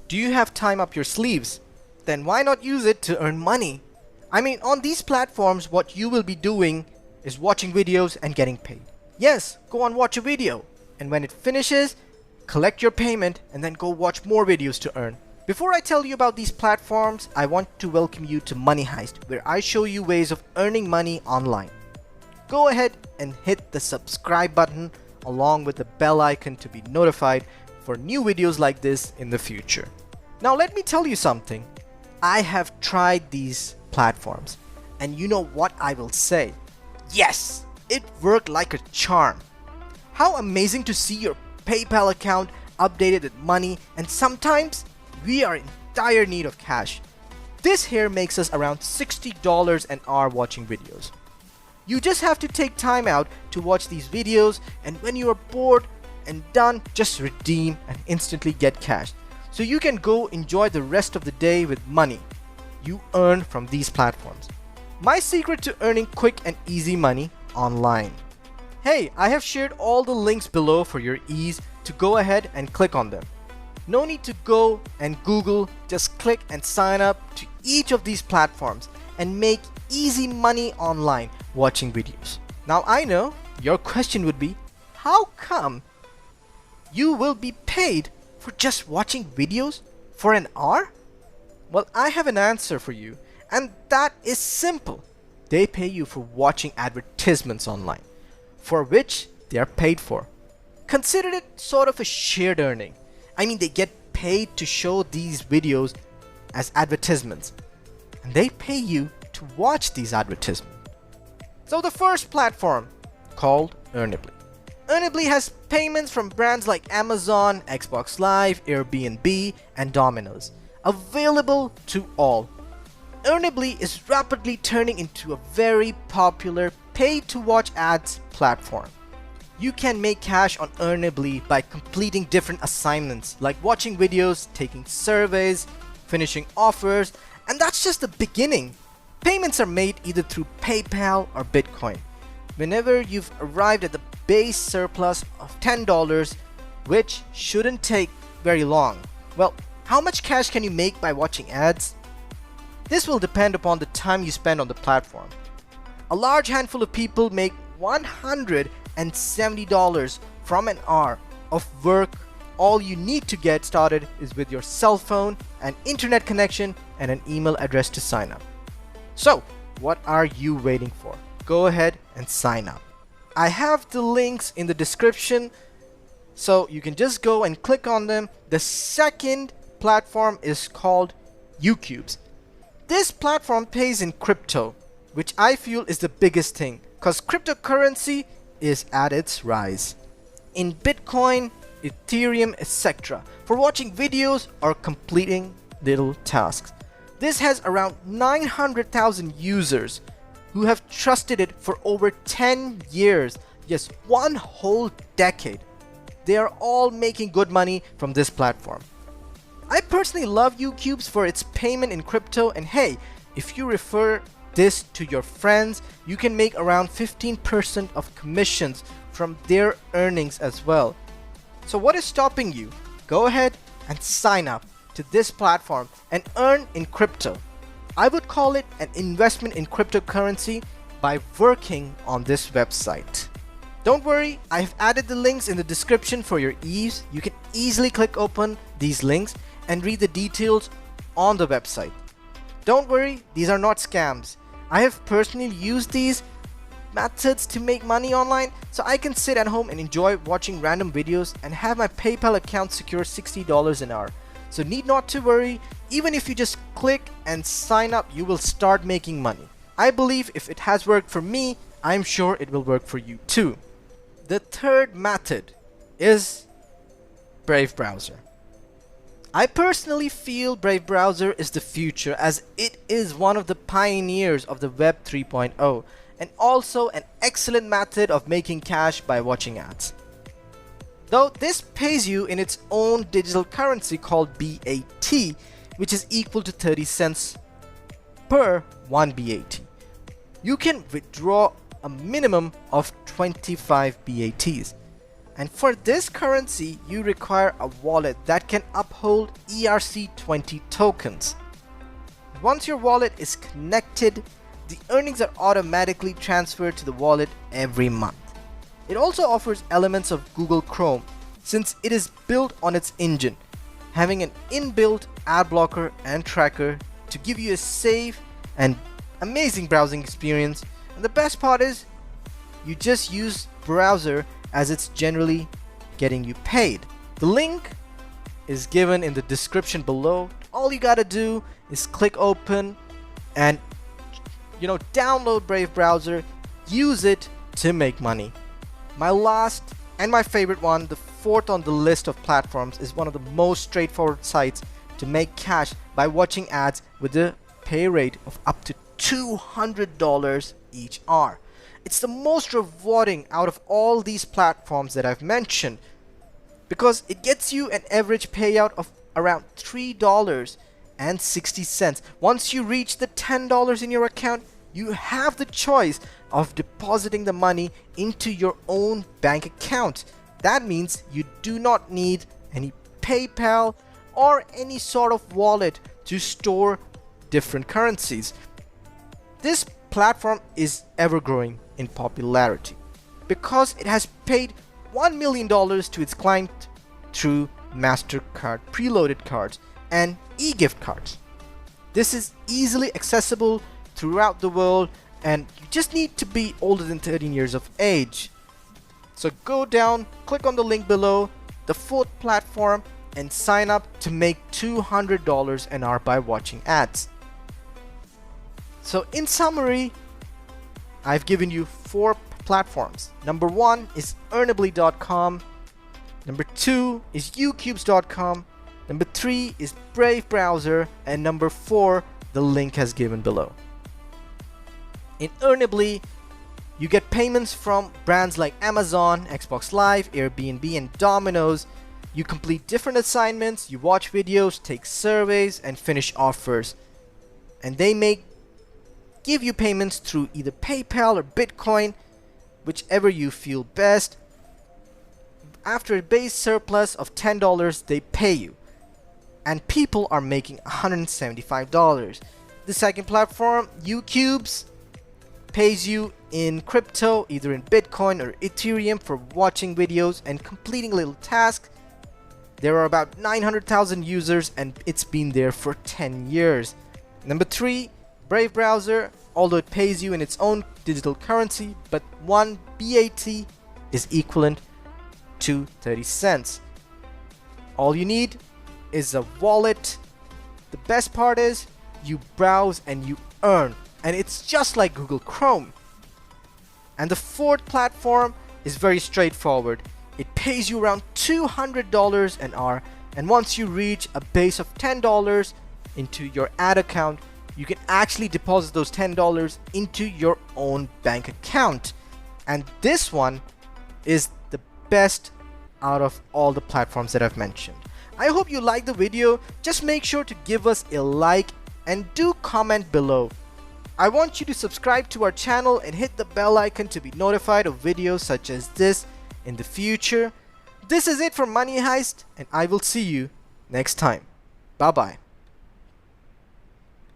Do you have time up your sleeves? Then why not use it to earn money? I mean, on these platforms, what you will be doing is watching videos and getting paid. Yes, go and watch a video, and when it finishes, collect your payment and then go watch more videos to earn. Before I tell you about these platforms, I want to welcome you to Money Heist, where I show you ways of earning money online. Go ahead and hit the subscribe button along with the bell icon to be notified for new videos like this in the future. Now let me tell you something. I have tried these platforms, and you know what I will say? Yes, it worked like a charm. How amazing to see your PayPal account updated with money, and sometimes we are in dire need of cash. This here makes us around $60 an hour watching videos. You just have to take time out to watch these videos, and when you are bored and done, just redeem and instantly get cash. So you can go enjoy the rest of the day with money you earn from these platforms. My secret to earning quick and easy money online. Hey, I have shared all the links below for your ease to go ahead and click on them. No need to go and Google, just click and sign up to each of these platforms and make easy money online watching videos. Now I know your question would be, how come you will be paid for just watching videos for an hour? Well, I have an answer for you, and that is simple. They pay you for watching advertisements online, for which they are paid for. Consider it sort of a shared earning. I mean, they get paid to show these videos as advertisements, and they pay you to watch these advertisements. So the first platform, called Earnably. Earnably has payments from brands like Amazon, Xbox Live, Airbnb, and Domino's, available to all. Earnably is rapidly turning into a very popular pay-to-watch ads platform. You can make cash on Earnably by completing different assignments like watching videos, taking surveys, finishing offers, and that's just the beginning. Payments are made either through PayPal or Bitcoin. Whenever you've arrived at the base surplus of $10, which shouldn't take very long. Well, how much cash can you make by watching ads? This will depend upon the time you spend on the platform. A large handful of people make $170 from an hour of work. All you need to get started is with your cell phone, an internet connection, and an email address to sign up. So, what are you waiting for? Go ahead and sign up. I have the links in the description, so you can just go and click on them. The second platform is called You-Cubez. This platform pays in crypto, which I feel is the biggest thing, because cryptocurrency is at its rise. In Bitcoin, Ethereum, etc. for watching videos or completing little tasks. This has around 900,000 users who have trusted it for over 10 years. Yes, one whole decade. They are all making good money from this platform. I personally love You-Cubez for its payment in crypto, and hey, if you refer this to your friends, you can make around 15% of commissions from their earnings as well. So what is stopping you? Go ahead and sign up to this platform and earn in crypto. I would call it an investment in cryptocurrency by working on this website. Don't worry, I've added the links in the description for your ease. You can easily click open these links and read the details on the website. Don't worry, these are not scams. I have personally used these methods to make money online, so I can sit at home and enjoy watching random videos and have my PayPal account secure $60 an hour. So need not to worry, even if you just click and sign up, you will start making money. I believe if it has worked for me, I'm sure it will work for you too. The third method is Brave Browser. I personally feel Brave Browser is the future, as it is one of the pioneers of the Web 3.0 and also an excellent method of making cash by watching ads. Though this pays you in its own digital currency called BAT, which is equal to 30 cents per 1 BAT. You can withdraw a minimum of 25 BATs. And for this currency, you require a wallet that can uphold ERC20 tokens. Once your wallet is connected, the earnings are automatically transferred to the wallet every month. It also offers elements of Google Chrome since it is built on its engine, having an inbuilt ad blocker and tracker to give you a safe and amazing browsing experience. And the best part is you just use browser as it's generally getting you paid. The link is given in the description below. All you gotta do is click open and download Brave browser, use it to make money. My last and my favorite one, the fourth on the list of platforms, is one of the most straightforward sites to make cash by watching ads with a pay rate of up to $200 each hour. It's the most rewarding out of all these platforms that I've mentioned because it gets you an average payout of around $3.60. Once you reach the $10 in your account, you have the choice of depositing the money into your own bank account. That means you do not need any PayPal or any sort of wallet to store different currencies. This platform is ever growing in popularity because it has paid $1 million to its client through MasterCard preloaded cards and e-gift cards. This is easily accessible throughout the world and you just need to be older than 13 years of age. So go down, click on the link below, the fourth platform, and sign up to make $200 an hour by watching ads. So in summary, I've given you 4 platforms. Number 1 is Earnably.com. Number 2 is You-Cubez.com. Number 3 is Brave browser. And number 4, the link has given below. In Earnably, you get payments from brands like Amazon, Xbox Live, Airbnb, and Domino's. You complete different assignments, you watch videos, take surveys, and finish offers. And they give you payments through either PayPal or Bitcoin, whichever you feel best. After a base surplus of $10, they pay you. And people are making $175. The second platform, You-Cubez, pays you in crypto, either in Bitcoin or Ethereum, for watching videos and completing little tasks. There are about 900,000 users and it's been there for 10 years. Number 3, Brave browser, although it pays you in its own digital currency, but 1 BAT is equivalent to 30 cents. All you need is a wallet. The best part is you browse and you earn, and it's just like Google Chrome. And the fourth platform is very straightforward. It pays you around $200 an hour, and once you reach a base of $10 into your ad account, you can actually deposit those $10 into your own bank account. And this one is the best out of all the platforms that I've mentioned. I hope you liked the video. Just make sure to give us a like and do comment below. I want you to subscribe to our channel and hit the bell icon to be notified of videos such as this in the future. This is it for Money Heist, and I will see you next time. Bye bye.